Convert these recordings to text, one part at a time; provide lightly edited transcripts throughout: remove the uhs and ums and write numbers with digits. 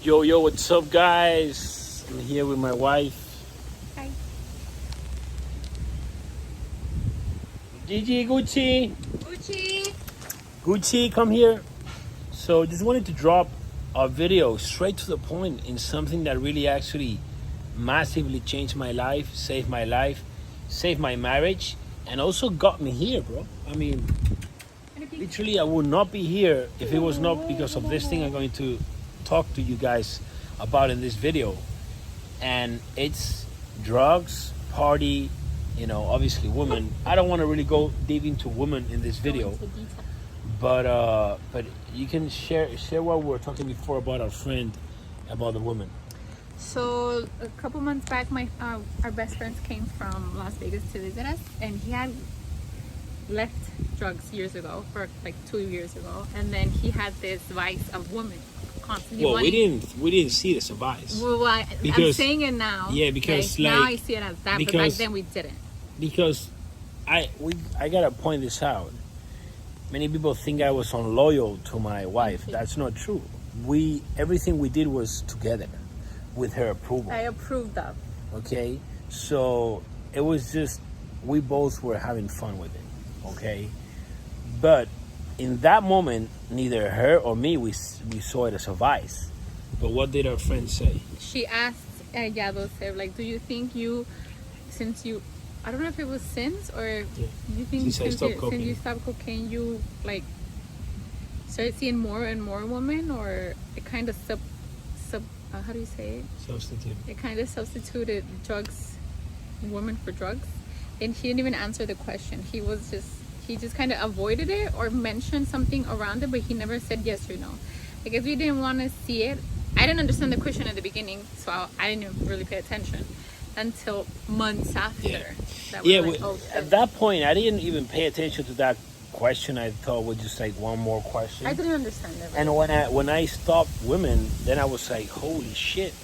Yo, what's up, guys? I'm here with my wife. Hi. Gigi, Gucci. Gucci. Come here. So, just wanted to drop a video straight to the point in something that really actually massively changed my life, saved my marriage, and also got me here, bro. I mean, literally, I would not be here if it was not because of this thing I'm going to talk to you guys about in this video. And it's drugs, party, obviously women. I don't want to really go deep into women in this video, but you can share what we were talking before about our friend, about the woman. So a couple months back, our best friends came from Las Vegas to visit us, and he had left drugs years ago, for like 2 years ago, and then he had this vice of women constantly. Well, we didn't see it as a vice. Well, I'm saying it now. Yeah, because okay? Now I see it as that, but back then we didn't. Because I gotta point this out. Many people think I was unloyal to my wife. That's not true. Everything we did was together, with her approval. I approved of. Okay, so it was just we both were having fun with it. Okay, but in that moment, neither her or me we saw it as a vice. But what did our friend say? She asked LLADOS, like, do you think since you, I don't know if it was since or you think since you stopped cocaine, you like started seeing more and more women, or it kind of how do you say it? Substitute. It kind of substituted women for drugs. And he didn't even answer the question. He just kind of avoided it or mentioned something around it, but he never said yes or no. I guess we didn't want to see it. I didn't understand the question at the beginning, so I didn't even really pay attention until months after. At that point, I didn't even pay attention to that question. I thought was just like one more question. I didn't understand it. And when I stopped women, then I was like, holy shit,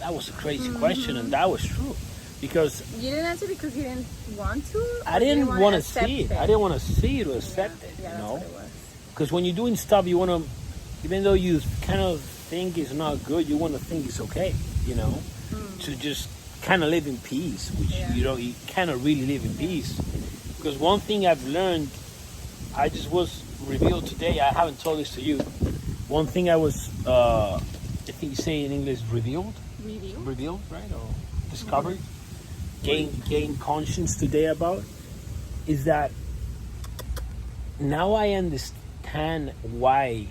that was a crazy question, and that was true. Because you didn't answer because you didn't want to. I didn't want to see it. I didn't want to see it to accept it. Yeah, that's what it was. Because when you're doing stuff, you want to, even though you kind of think it's not good, you want to think it's okay. To just kind of live in peace, which you kind of really live in peace. Because one thing I've learned, I just was revealed today. I haven't told this to you. One thing I was, I think you say in English, revealed, right, or discovered. Gain conscience today about is that now I understand why.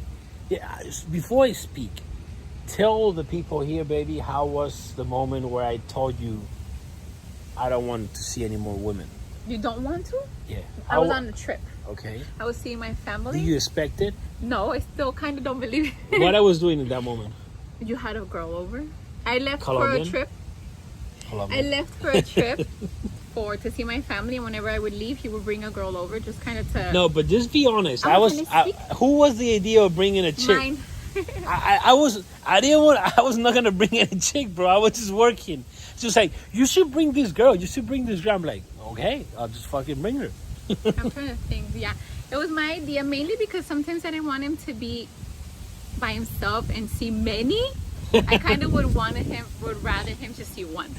Before I speak, tell the people here, baby, how was the moment where I told you I don't want to see any more women? You don't want to? Yeah. I was on a trip. Okay. I was seeing my family. Did you expect it? No, I still kind of don't believe it. What I was doing in that moment? You had a girl over. I left Colombian? for a trip. I left for a trip to see my family, and whenever I would leave, he would bring a girl over, just kind of to. No, but just be honest. Who was the idea of bringing a chick? Mine. I was not gonna bring any chick, bro. I was just working. Just like, you should bring this girl. You should bring this girl. I'm like, okay, I'll just fucking bring her. I'm trying to think. Yeah, it was my idea, mainly because sometimes I didn't want him to be by himself and see many. I kind of would rather him just see one.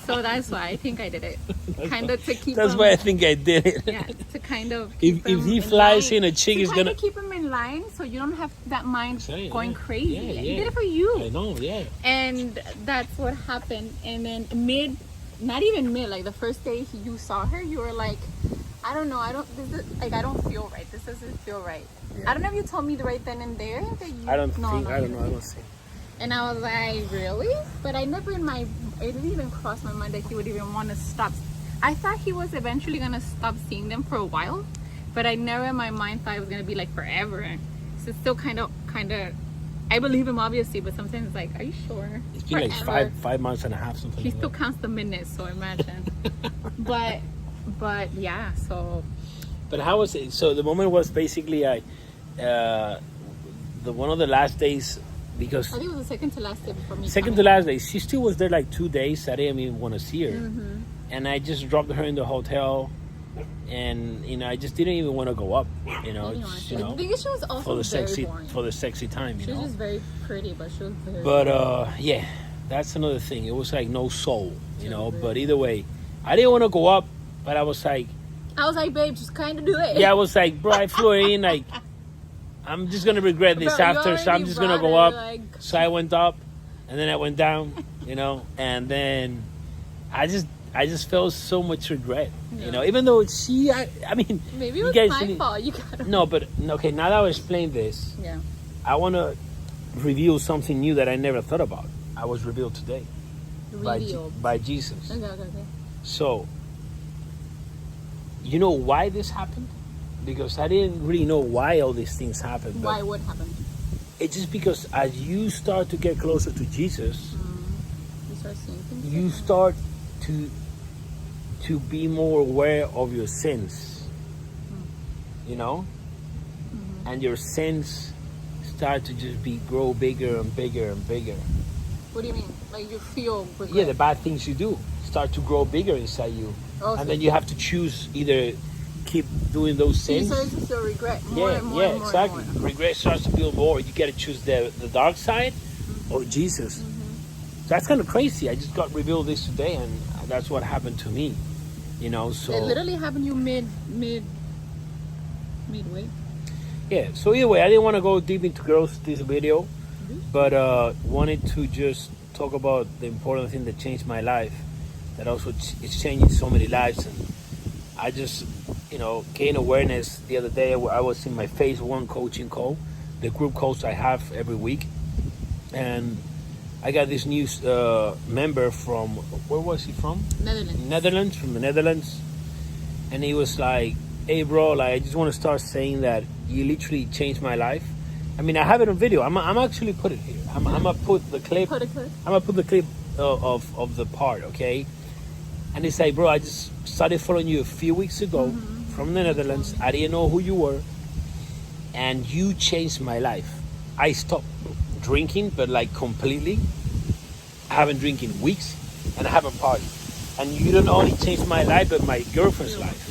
So that's why I think I did it. Kind of to keep. That's why I think I did it. Yeah, to kind of. If he flies in, a chick is gonna keep him in line, so you don't have that mind going crazy. Yeah. He did it for you. I know, yeah. And that's what happened. And then not even mid, like the first day you saw her, you were like, I don't know, I don't feel right. This doesn't feel right. Yeah. I don't know if you told me right then and there that you. I don't see. And I was like, really? But it didn't even cross my mind that he would even want to stop. I thought he was eventually going to stop seeing them for a while, but I never in my mind thought it was going to be like forever. So it's still kind of, I believe him obviously, but sometimes it's like, are you sure? It's been like 5 months and a half, something. He still counts the minutes, so imagine. but yeah, so. But how was it? So the moment was basically one of the last days. Because I think it was the second to last day before me. Second to last day. She still was there like 2 days. I didn't even want to see her. And I just dropped her in the hotel. and I just didn't even want to go up. Just, I think she was also very boring. For the sexy time. She was just very pretty, but she was very. But yeah, that's another thing. It was like no soul, But either way, I didn't want to go up, but I was like, babe, just kind of do it. Yeah, I was like, bro, I flew in, like, I'm just gonna regret this after, so I'm just gonna go up. So I went up, and then I went down, and then I just felt so much regret, even though I mean, maybe it was my fault. You got no, but okay. Now that I explained this, I want to reveal something new that I never thought about. I was revealed today by Jesus. Okay. So, you know why this happened? Because I didn't really know why all these things happened. Why? What happened? It's just because as you start to get closer to Jesus, you start seeing things. You start to be more aware of your sins, and your sins start to just grow bigger and bigger and bigger. What do you mean? Like you feel regret? Yeah, the bad things you do start to grow bigger inside you, and then you have to choose either keep doing those sins. So you start to feel regret more and more. Yeah, exactly. Regret starts to build more. You got to choose the dark side or Jesus. So that's kind of crazy. I just got revealed this today, and that's what happened to me. So it literally happened to you midway. Yeah. So either way, I didn't want to go deep into girls this video, but wanted to just talk about the important thing that changed my life. That also it's changing so many lives, and I just gained awareness the other day. I was in my phase 1 coaching call, the group calls I have every week, and I got this new member from, where was he from? Netherlands. From the Netherlands. And he was like, hey bro, like I just want to start saying that you literally changed my life. I mean, I have it on video. I'm actually put it here. I'm gonna put the clip. I'm gonna put the clip of the part, okay? And it's like, bro, I just started following you a few weeks ago from the Netherlands. I didn't know who you were, and you changed my life. I stopped drinking, but like completely. I haven't drinking in weeks, and I haven't partied. And you don't only change my life, but my girlfriend's life.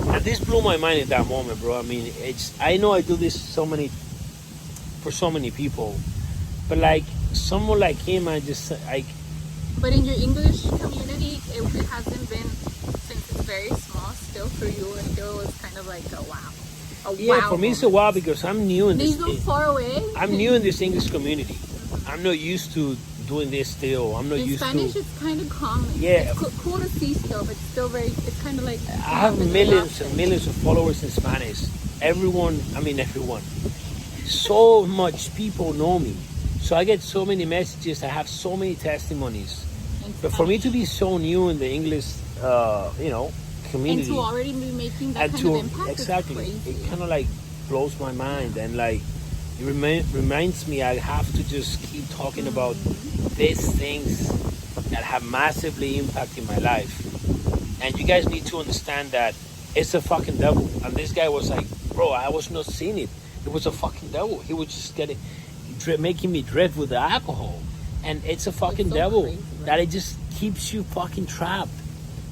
And this blew my mind in that moment, bro. I mean, I know I do this for so many people, but like someone like him, I just like. But in your English community, it hasn't been, since it's very small, still for you, it still was kind of like a wow. Yeah, for me it's a wow because I'm new in this. They go far away. I'm new in this English community. I'm not used to doing this still. I'm not in used Spanish, to. it's kind of common. Yeah. It's cool to see still, but it's still very, it's kind of like. I have millions and millions of followers in Spanish. Everyone. So much people know me. So I get so many messages. I have so many testimonies. But for me to be so new in the English, community, and to already be making that kind of impact, exactly, it kind of like blows my mind, and like it reminds me I have to just keep talking about these things that have massively impacted my life. And you guys need to understand that it's a fucking devil. And this guy was like, bro, I was not seeing it. It was a fucking devil. He was just making me drift with the alcohol. And it's a fucking devil crazy, right? That it just keeps you fucking trapped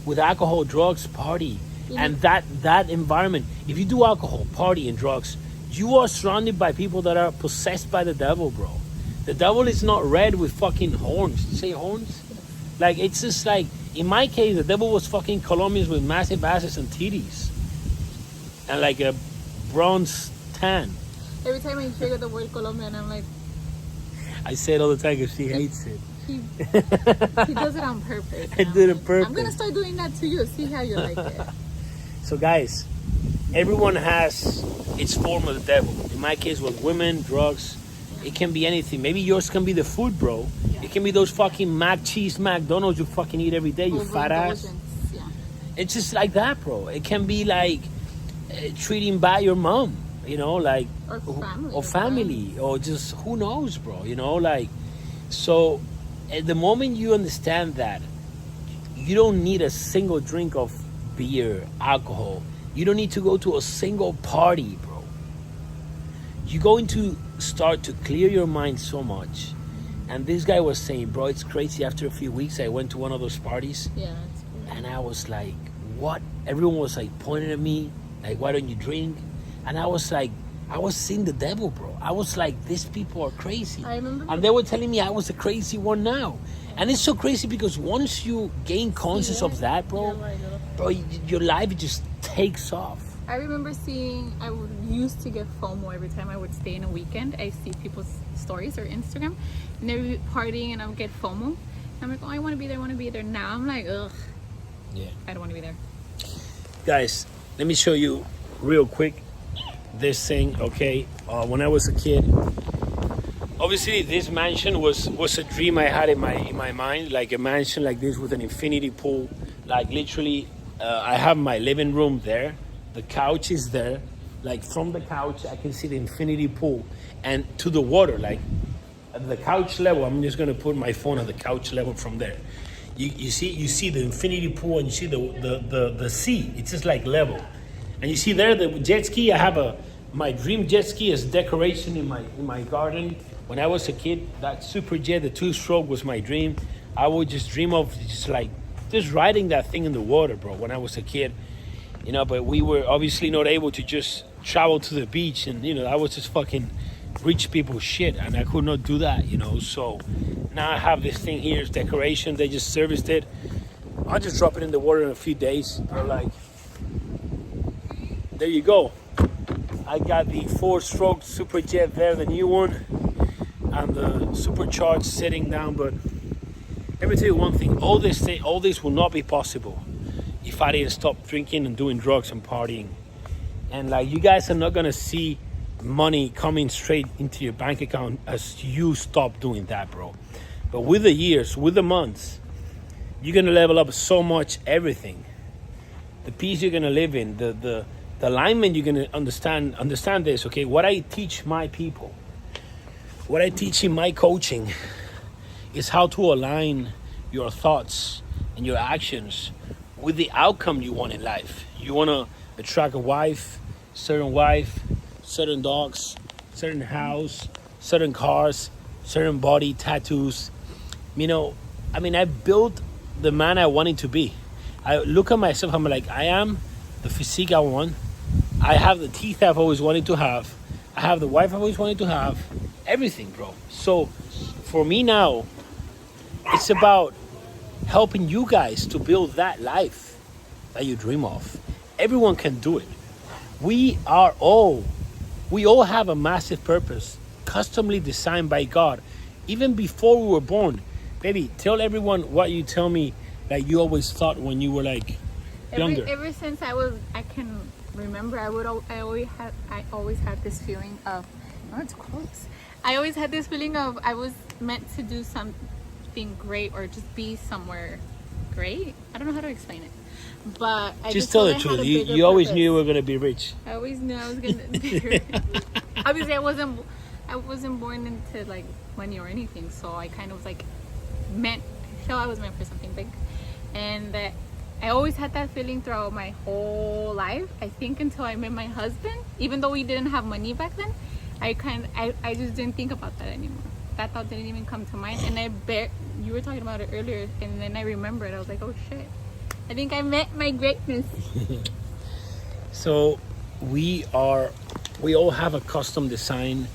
with alcohol, drugs, party. And that environment. If you do alcohol, party, and drugs, you are surrounded by people that are possessed by the devil, bro. The devil is not red with fucking horns. You say horns? Like, it's just like, in my case, the devil was fucking Colombians with massive asses and titties. And like a bronze tan. Every time I hear the word Colombian, I'm like... I say it all the time because she hates it. He does it on purpose. I did it on purpose. I'm going to start doing that to you. See how you like it. So guys, everyone has its form of the devil. In my case, with women, drugs, it can be anything. Maybe yours can be the food, bro. Yeah. It can be those fucking mac cheese McDonald's you fucking eat every day, you fat ass. Yeah. It's just like that, bro. It can be like treating bad your mom, like or family, or just who knows, bro. So at the moment you understand that you don't need a single drink of beer, alcohol. You don't need to go to a single party, bro. You're going to start to clear your mind so much. And this guy was saying, bro, it's crazy. After a few weeks, I went to one of those parties. Yeah, that's cool. And I was like, what everyone was like pointing at me, like, why don't you drink? And I was like, I was seeing the devil, bro. I was like, these people are crazy. I remember. And they were telling me I was a crazy one now. And it's so crazy because once you gain conscious of that, bro, your life just takes off. I remember used to get FOMO every time I would stay in a weekend. I see people's stories or Instagram, and they'd be partying, and I would get FOMO. I'm like, oh, I want to be there, I want to be there. Now I'm like, ugh, yeah, I don't want to be there. Guys, let me show you real quick this thing, okay? When I was a kid, obviously this mansion was a dream I had in my mind, like a mansion like this with an infinity pool. Like literally, I have my living room there. The couch is there. Like from the couch, I can see the infinity pool and to the water. Like at the couch level, I'm just gonna put my phone at the couch level from there. You see the infinity pool and you see the sea. It's just like level. And you see there the jet ski. I have my dream jet ski as decoration in my garden. When I was a kid, that super jet, the 2-stroke was my dream. I would just dream of just riding that thing in the water, bro, when I was a kid. You know, but we were obviously not able to just travel to the beach, and you know, that was just fucking rich people shit, and I could not do that, you know. So now I have this thing here, it's decoration. They just serviced it. I'll just drop it in the water in a few days. They're like, there you go. I got the 4-stroke super jet there, the new one, and the supercharged sitting down. But let me tell you one thing: all this will not be possible if I didn't stop drinking and doing drugs and partying. And like, you guys are not gonna see money coming straight into your bank account as you stop doing that, bro. But with the years, with the months, you're gonna level up so much everything. The peace you're gonna live in, the alignment you're gonna understand this, okay? What I teach my people, what I teach in my coaching is how to align your thoughts and your actions with the outcome you want in life. You want to attract a wife, certain dogs, certain house, certain cars, certain body, tattoos. You know, I mean, I built the man I wanted to be. I look at myself, I'm like, I am the physique I want. I have the teeth I've always wanted to have. I have the wife I've always wanted to have. Everything, bro. So for me now, it's about helping you guys to build that life that you dream of. Everyone can do it. We all have a massive purpose, customly designed by God, even before we were born. Baby, tell everyone what you tell me that you always thought when you were like younger. Ever since I can remember, I always had this feeling of, oh, it's close. I always had this feeling of I was meant to do something great or just be somewhere great. I don't know how to explain it, but I just tell the truth. You always knew you were gonna be rich. I always knew I was gonna be rich. Obviously, I wasn't born into like money or anything, so I kind of like I was meant for something big, and that I always had that feeling throughout my whole life. I think until I met my husband, even though we didn't have money back then, I just didn't think about that anymore. That thought didn't even come to mind, and you were talking about it earlier, and then I remembered. I was like, oh shit, I think I met my greatness. So we all have a custom design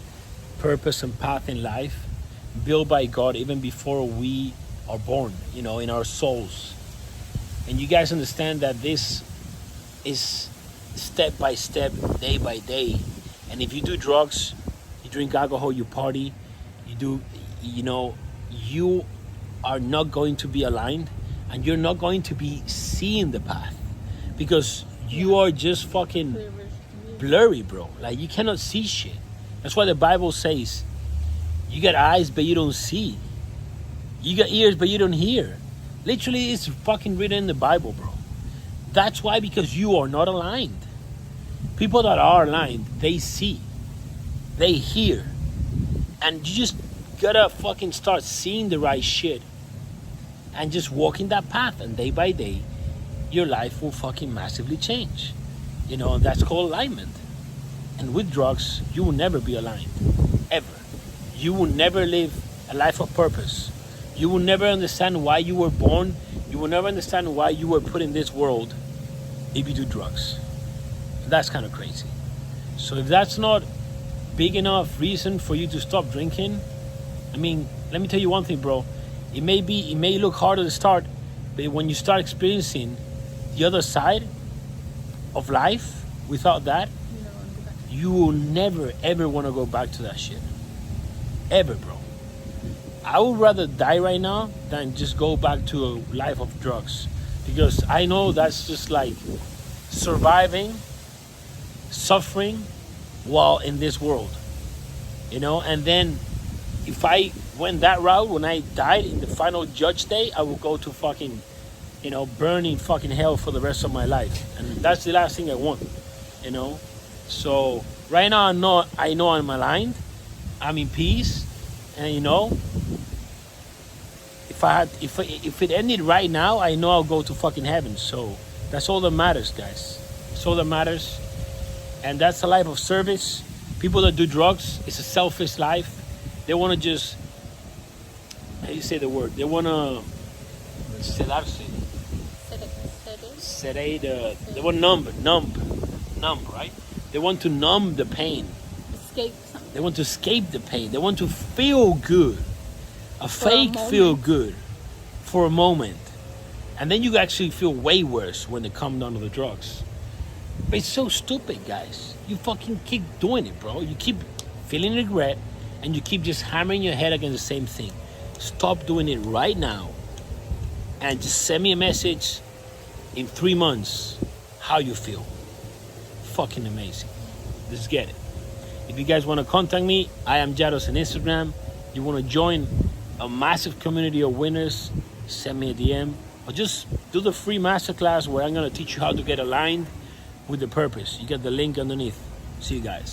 purpose and path in life built by God even before we are born, you know, in our souls. And you guys understand that this is step by step, day by day. And if you do drugs, you drink alcohol, you party, you are not going to be aligned, and you're not going to be seeing the path because you are just fucking blurry, bro. Like, you cannot see shit. That's why the Bible says you got eyes but you don't see, you got ears but you don't hear. Literally, it's fucking written in the Bible, bro. That's why, because you are not aligned. People that are aligned, they see, they hear, and you just gotta fucking start seeing the right shit and just walking that path, and day by day your life will fucking massively change. You know, and that's called alignment. And with drugs, you will never be aligned, ever. You will never live a life of purpose. You will never understand why you were born. You will never understand why you were put in this world. if you do drugs. That's kind of crazy. So if that's not big enough reason for you to stop drinking, I mean, let me tell you one thing, bro. It may look harder to start, but when you start experiencing the other side of life without that, you will never ever want to go back to that shit. Ever, bro. I would rather die right now than just go back to a life of drugs, because I know that's just like surviving, suffering while in this world, you know. And then if I went that route, when I died in the final judge day, I would go to fucking, you know, burning fucking hell for the rest of my life, and that's the last thing I want, you know. So right now I know I'm aligned, I'm in peace, and you know, if it ended right now, I know I'll go to fucking heaven. So that's all that matters, guys. That's all that matters. And that's a life of service. People that do drugs, it's a selfish life. They want to just, how do you say the word? They want to sedarse. Sedate. They want numb, right? They want to numb the pain. Escape something. They want to escape the pain. They want to feel good. A fake feel good for a moment. And then you actually feel way worse when they come down to the drugs. But it's so stupid, guys. You fucking keep doing it, bro. You keep feeling regret, and you keep just hammering your head against the same thing. Stop doing it right now, and just send me a message in 3 months how you feel. Fucking amazing. Let's get it. If you guys want to contact me, I am LLADOS on Instagram. You want to join a massive community of winners, send me a DM, or just do the free masterclass where I'm going to teach you how to get aligned with the purpose. You get the link underneath. See you guys.